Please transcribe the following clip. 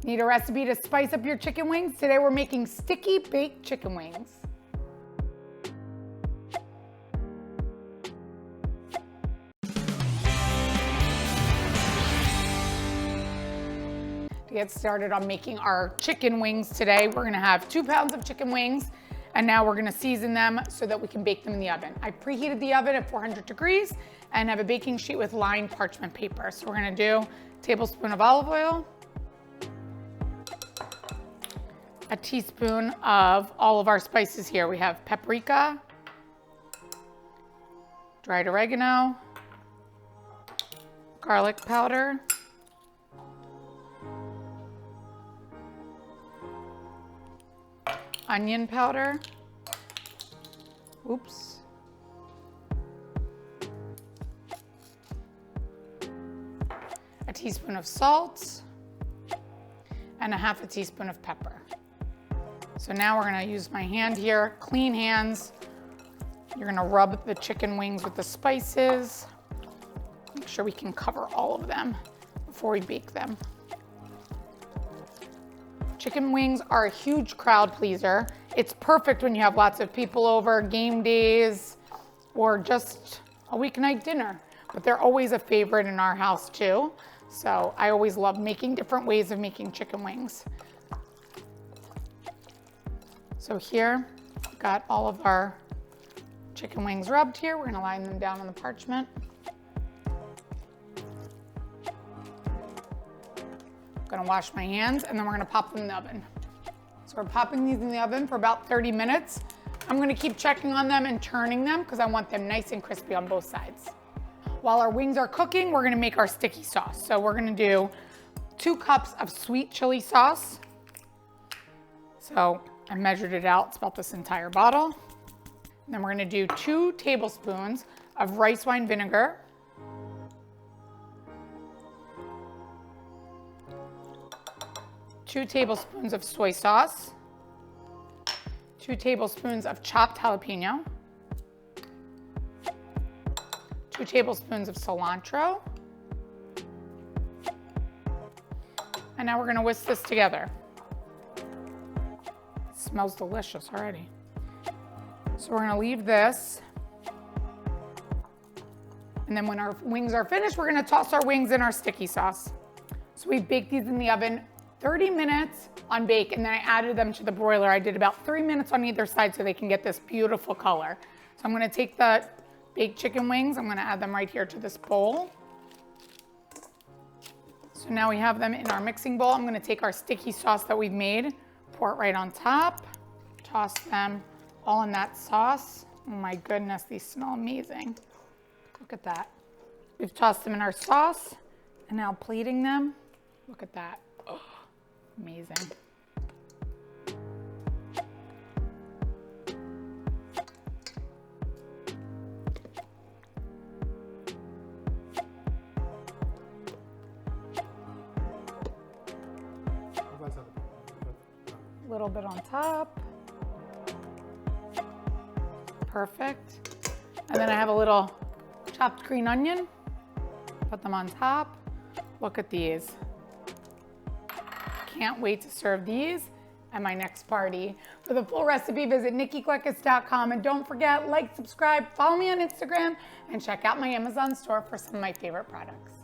Need a recipe to spice up your chicken wings? Today we're making sticky baked chicken wings. To get started on making our chicken wings today, we're gonna have 2 pounds of chicken wings, and now we're gonna season them so that we can bake them in the oven. I preheated the oven at 400 degrees and have a baking sheet with lined parchment paper. So we're gonna do a tablespoon of olive oil, a teaspoon of all of our spices here. We have paprika, dried oregano, garlic powder, onion powder, oops, a teaspoon of salt, and a half a teaspoon of pepper. So now we're gonna use my hand here, clean hands. You're gonna rub the chicken wings with the spices. Make sure we can cover all of them before we bake them. Chicken wings are a huge crowd pleaser. It's perfect when you have lots of people over, game days, or just a weeknight dinner. But they're always a favorite in our house too. So I always love making different ways of making chicken wings. So here, we've got all of our chicken wings rubbed here. We're gonna line them down on the parchment. I'm gonna wash my hands and then we're gonna pop them in the oven. So we're popping these in the oven for about 30 minutes. I'm gonna keep checking on them and turning them because I want them nice and crispy on both sides. While our wings are cooking, we're gonna make our sticky sauce. So we're gonna do 2 cups of sweet chili sauce. So I measured it out, it's about this entire bottle. And then we're gonna do 2 tablespoons of rice wine vinegar. 2 tablespoons of soy sauce. 2 tablespoons of chopped jalapeno. 2 tablespoons of cilantro. And now we're gonna whisk this together. Smells delicious already. So we're gonna leave this. And then when our wings are finished, we're gonna toss our wings in our sticky sauce. So we baked these in the oven 30 minutes on bake, and then I added them to the broiler. I did about 3 minutes on either side so they can get this beautiful color. So I'm gonna take the baked chicken wings, I'm gonna add them right here to this bowl. So now we have them in our mixing bowl. I'm gonna take our sticky sauce that we've made, pour it right on top, toss them all in that sauce. Oh my goodness, these smell amazing. Look at that. We've tossed them in our sauce and now plating them. Look at that. Oh, amazing. A little bit on top. Perfect. And then I have a little chopped green onion. Put them on top. Look at these. Can't wait to serve these at my next party. For the full recipe, visit nikkikleckis.com. And don't forget, like, subscribe, follow me on Instagram, and check out my Amazon store for some of my favorite products.